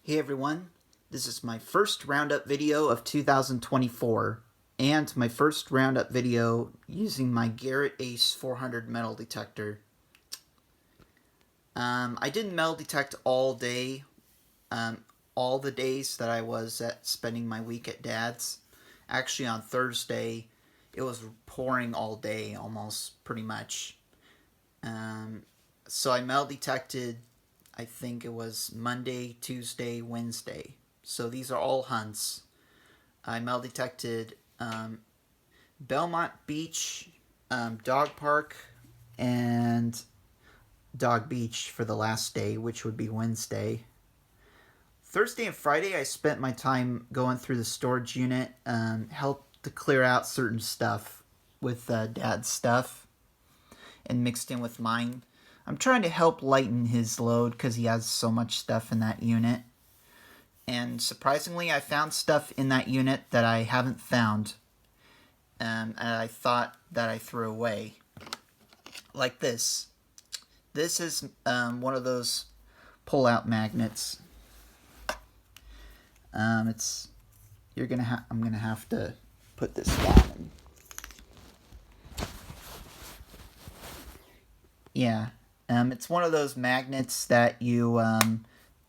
Hey everyone, this is my first roundup video of 2024 and my first roundup video using my Garrett Ace 400 metal detector. I didn't metal detect all day, all the days that I was spending my week at Dad's. Actually on Thursday, it was pouring all day almost, pretty much. So I metal detected, I think it was Monday, Tuesday, Wednesday. So these are all hunts. I metal detected Belmont Beach, Dog Park, and Dog Beach for the last day, which would be Wednesday. Thursday and Friday, I spent my time going through the storage unit, helped to clear out certain stuff with Dad's stuff, and mixed in with mine. I'm trying to help lighten his load because he has so much stuff in that unit. And surprisingly, I found stuff in that unit that I haven't found. And I thought that I threw away. Like this. This is one of those pull-out magnets. I'm gonna have to put this down. Yeah. It's one of those magnets that you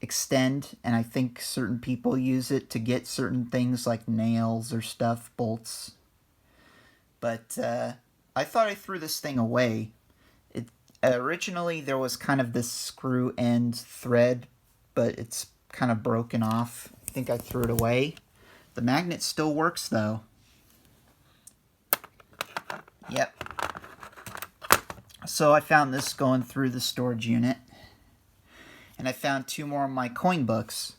extend, and I think certain people use it to get certain things like nails or stuff, bolts. But I thought I threw this thing away. Originally there was kind of this screw end thread, but it's kind of broken off. I think I threw it away. The magnet still works though. Yep. So I found this going through the storage unit. And I found two more of my coin books.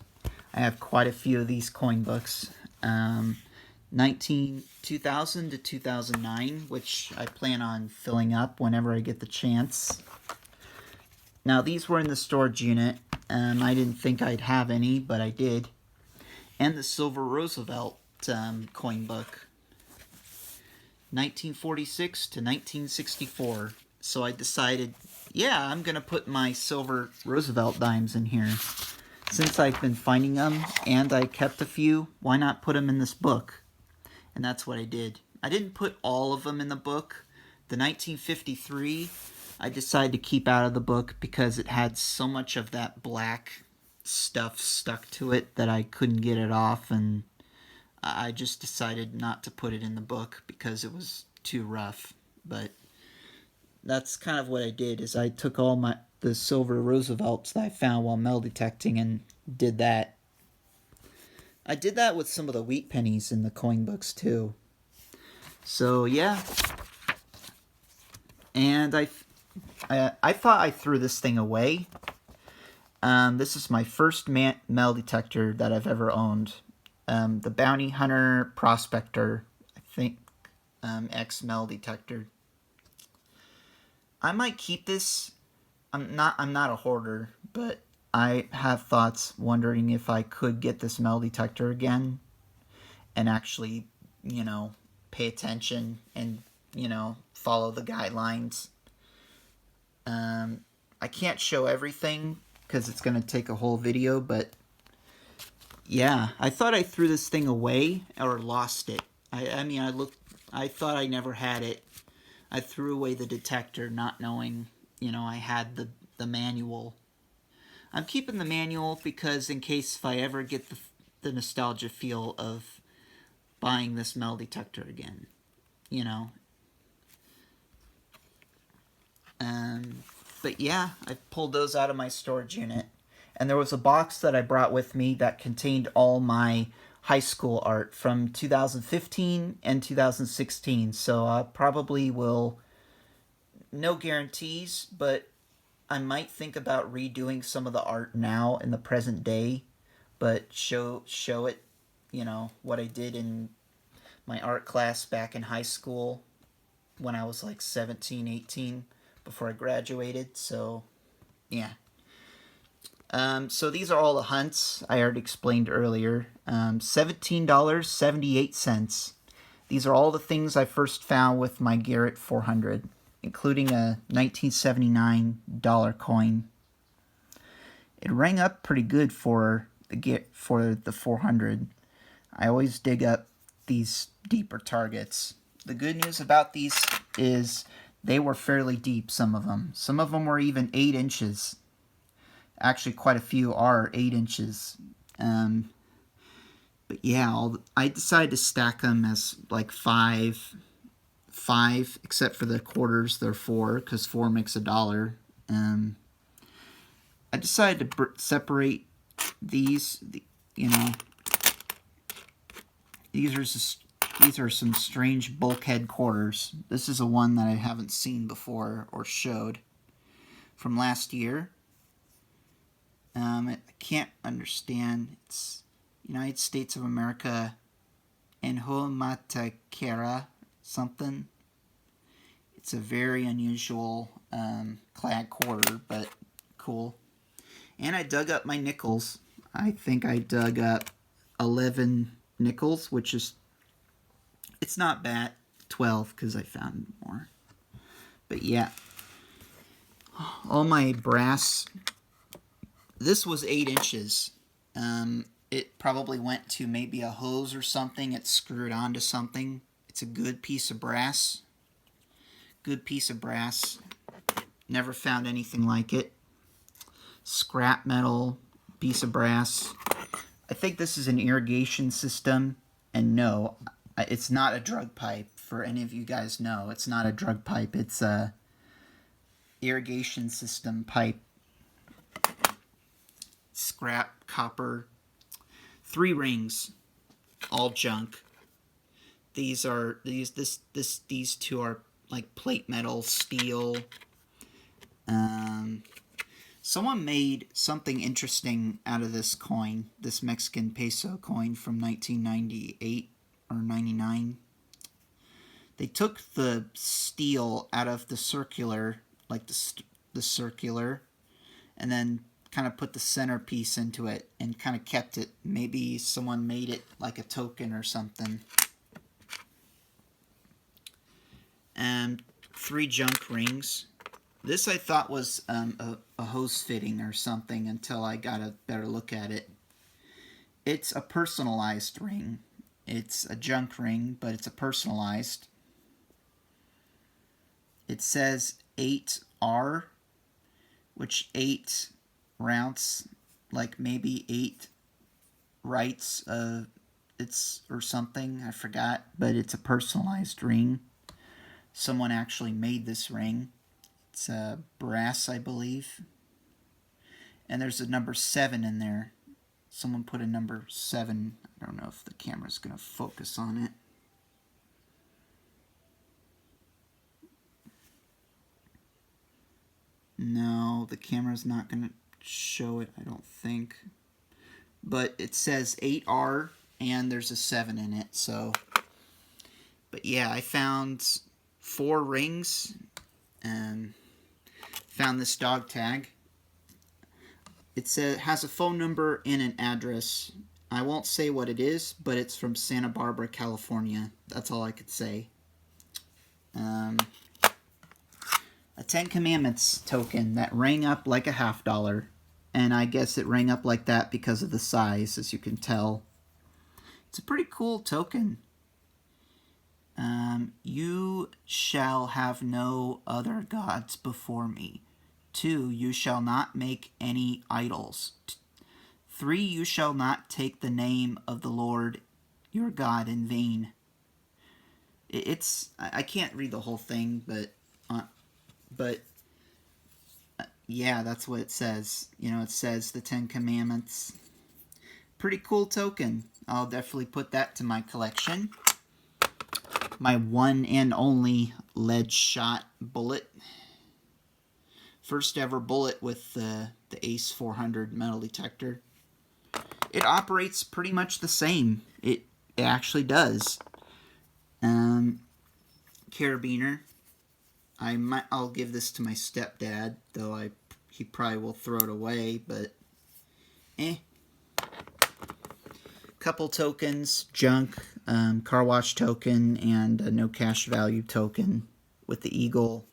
I have quite a few of these coin books. 2000 to 2009, which I plan on filling up whenever I get the chance. Now these were in the storage unit. I didn't think I'd have any, but I did. And the Silver Roosevelt coin book. 1946 to 1964. So I decided, yeah, I'm going to put my Silver Roosevelt dimes in here. Since I've been finding them, and I kept a few, why not put them in this book? And that's what I did. I didn't put all of them in the book. The 1953, I decided to keep out of the book because it had so much of that black stuff stuck to it that I couldn't get it off, and I just decided not to put it in the book because it was too rough. But that's kind of what I did, is I took all the Silver Roosevelts that I found while metal detecting and did that. I did that with some of the wheat pennies in the coin books too. So yeah. And I thought I threw this thing away. This is my first metal detector that I've ever owned. The Bounty Hunter Prospector, I think, X metal detector. I might keep this. I'm not a hoarder, but I have thoughts wondering if I could get this metal detector again and actually, pay attention and, follow the guidelines. I can't show everything because it's going to take a whole video, but yeah, I thought I threw this thing away or lost it. I thought I never had it. I threw away the detector not knowing, I had the manual. I'm keeping the manual because in case if I ever get the nostalgia feel of buying this metal detector again, But yeah, I pulled those out of my storage unit. And there was a box that I brought with me that contained all my high school art from 2015 and 2016. So I probably will, no guarantees, but I might think about redoing some of the art now in the present day, but show it, what I did in my art class back in high school when I was like 17, 18 before I graduated. So yeah. So these are all the hunts I already explained earlier. $17.78. These are all the things I first found with my Garrett 400, including a $1979 coin. It rang up pretty good for for the 400. I always dig up these deeper targets. The good news about these is they were fairly deep, some of them. Some of them were even 8 inches. Actually, quite a few are 8 inches. But yeah, I decided to stack them as like 5, except for the quarters, they're 4, because 4 makes $1. I decided to separate these, these are some strange bulkhead quarters. This is a one that I haven't seen before or showed from last year. I can't understand. It's United States of America and Homatakera something. It's a very unusual clad quarter, but cool. And I dug up my nickels. I think I dug up 11 nickels, which is, it's not bad. 12, because I found more. But yeah, all my brass, this was 8 inches. It probably went to maybe a hose or something. It's screwed onto something. It's a good piece of brass. Good piece of brass. Never found anything like it. Scrap metal piece of brass. I think this is an irrigation system. And no, it's not a drug pipe. For any of you guys know, it's not a drug pipe. It's a irrigation system pipe. Scrap copper. 3 rings, all junk. These two are like plate metal, steel. Someone made something interesting out of this coin, this Mexican peso coin from 1998 or 99. They took the steel out of the circular, like the circular, and then kind of put the centerpiece into it and kind of kept it. Maybe someone made it like a token or something. And 3 junk rings. This I thought was a hose fitting or something until I got a better look at it. It's a personalized ring. It's a junk ring, but it's a personalized. It says 8R, which 8 rounds, like maybe 8 rights it's or something, I forgot, but it's a personalized ring. Someone actually made this ring. It's brass, I believe, and there's a number 7 in there. Someone put a number 7. I don't know if the camera's gonna focus on it. No, the camera's not gonna show it, I don't think. But it says 8R and there's a 7 in it, so. But yeah, I found 4 rings and found this dog tag. It has a phone number and an address. I won't say what it is, but it's from Santa Barbara, California. That's all I could say. A Ten Commandments token that rang up like a $50. And I guess it rang up like that because of the size, as you can tell. It's a pretty cool token. You shall have no other gods before me. 2, you shall not make any idols. 3, you shall not take the name of the Lord your God in vain. I can't read the whole thing, but yeah, that's what it says. It says the 10 Commandments. Pretty cool token. I'll definitely put that to my collection. My one and only lead shot bullet. First ever bullet with the Ace 400 metal detector. It operates pretty much the same. It actually does. Carabiner. I'll give this to my stepdad, though he probably will throw it away, but Couple tokens, junk, car wash token, and a no cash value token with the eagle.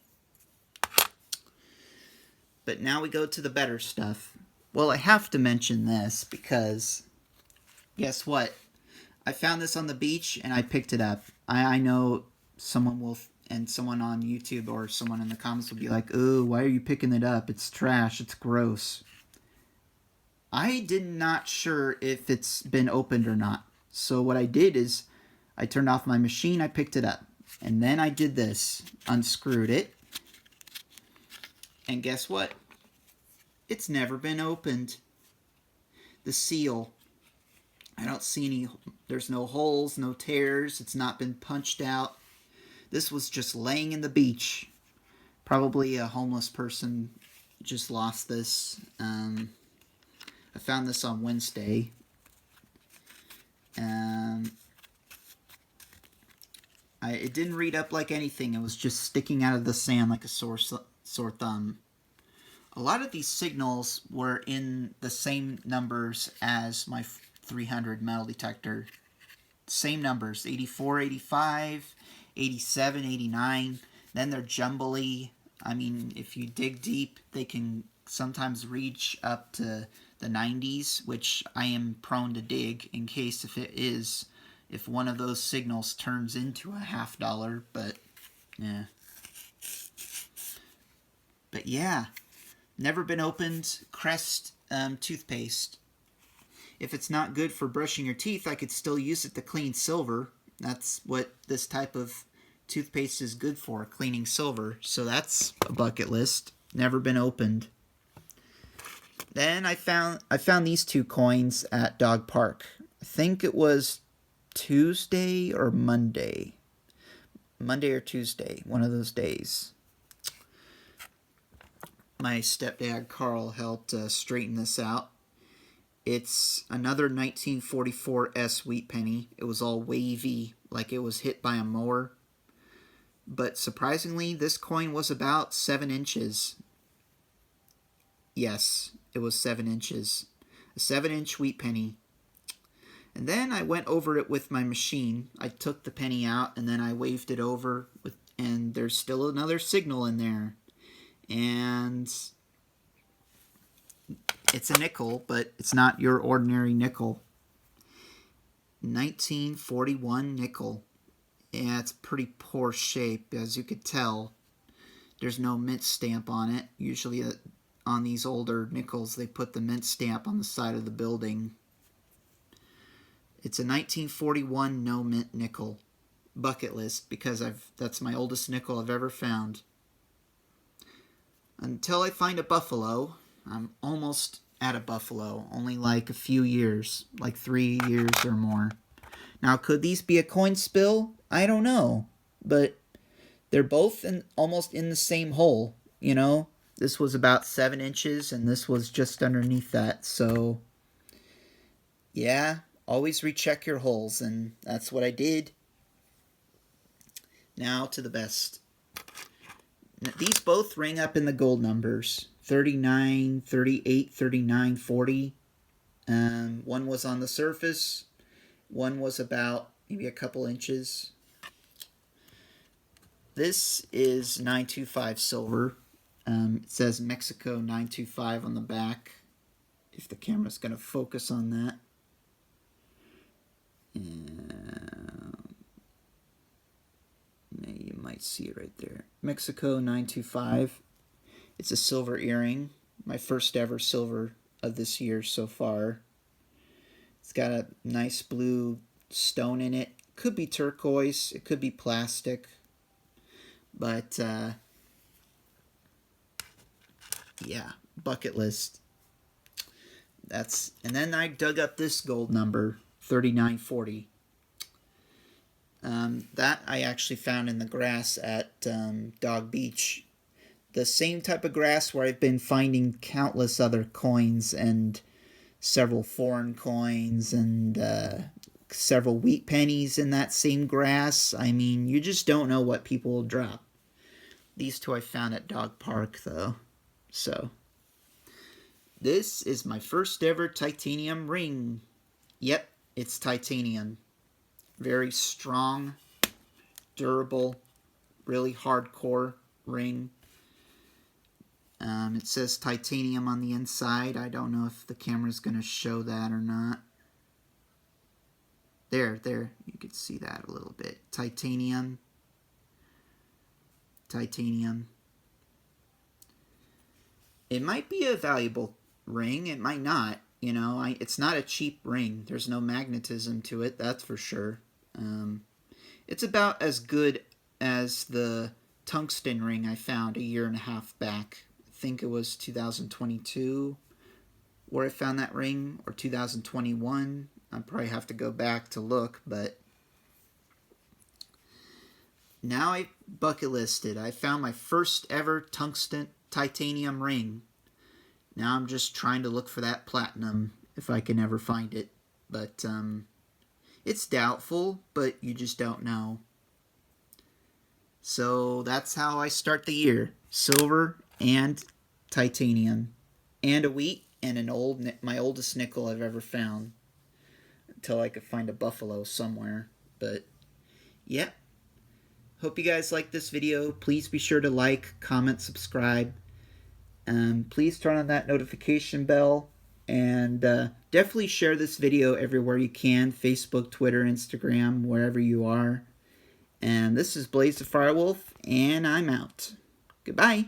But now we go to the better stuff. Well, I have to mention this because guess what? I found this on the beach and I picked it up. I know someone will, and someone on YouTube or someone in the comments will be like, "Ooh, why are you picking it up? It's trash. It's gross." I did not sure if it's been opened or not. So what I did is I turned off my machine, I picked it up, and then I did this, unscrewed it, and guess what? It's never been opened. The seal, I don't see any, there's no holes, no tears, it's not been punched out. This was just laying in the beach. Probably a homeless person just lost this. I found this on Wednesday. It didn't read up like anything. It was just sticking out of the sand like a sore thumb. A lot of these signals were in the same numbers as my 300 metal detector. Same numbers, 84, 85, 87, 89. Then they're jumbly. I mean, if you dig deep, they can sometimes reach up to the 90s, which I am prone to dig in case if one of those signals turns into a $50, but yeah. But yeah, never been opened. Crest toothpaste. If it's not good for brushing your teeth, I could still use it to clean silver. That's what this type of toothpaste is good for, cleaning silver. So that's a bucket list. Never been opened. Then I found these 2 coins at Dog Park. I think it was Tuesday or Monday. Monday or Tuesday, one of those days. My stepdad Carl helped straighten this out. It's another 1944 S wheat penny. It was all wavy, like it was hit by a mower. But surprisingly, this coin was about 7 inches. Yes, it was 7 inches. A 7-inch wheat penny. And then I went over it with my machine. I took the penny out and then I waved it over, and there's still another signal in there. And it's a nickel, but it's not your ordinary nickel. 1941 nickel. Yeah, it's pretty poor shape, as you could tell. There's no mint stamp on it. Usually on these older nickels, they put the mint stamp on the side of the building. It's a 1941 no mint nickel. Bucket list, because that's my oldest nickel I've ever found. Until I find a buffalo, I'm almost at a buffalo. Only like a few years, like 3 years or more. Now, could these be a coin spill? I don't know. But they're both almost in the same hole, you know? This was about 7 inches, and this was just underneath that. So, yeah, always recheck your holes, and that's what I did. Now to the best. These both ring up in the gold numbers. 39, 38, 39, 40. One was on the surface. One was about maybe a couple inches. This is 925 silver. It says Mexico 925 on the back. If the camera's going to focus on that. You might see it right there. Mexico 925. It's a silver earring. My first ever silver of this year so far. It's got a nice blue stone in it. Could be turquoise. It could be plastic. But, yeah, bucket list. And then I dug up this gold number, 3940. That I actually found in the grass at Dog Beach. The same type of grass where I've been finding countless other coins and several foreign coins and several wheat pennies in that same grass. I mean, you just don't know what people will drop. These 2 I found at Dog Park, though. So, this is my first ever titanium ring. Yep, it's titanium. Very strong, durable, really hardcore ring. It says titanium on the inside. I don't know if the camera's going to show that or not. There, you can see that a little bit. Titanium. It might be a valuable ring. It might not. You know, it's not a cheap ring. There's no magnetism to it, that's for sure. It's about as good as the tungsten ring I found a year and a half back. I think it was 2022 where I found that ring, or 2021. I probably have to go back to look, but now I bucket listed. I found my first ever tungsten titanium ring. Now I'm just trying to look for that platinum if I can ever find it. But it's doubtful, but you just don't know. So that's how I start the year. Silver and titanium. And a wheat and my oldest nickel I've ever found. Until I could find a buffalo somewhere. But yeah. Hope you guys like this video. Please be sure to like, comment, subscribe. Please turn on that notification bell, and definitely share this video everywhere you can. Facebook, Twitter, Instagram, wherever you are. And this is Blaze the Firewolf, and I'm out. Goodbye.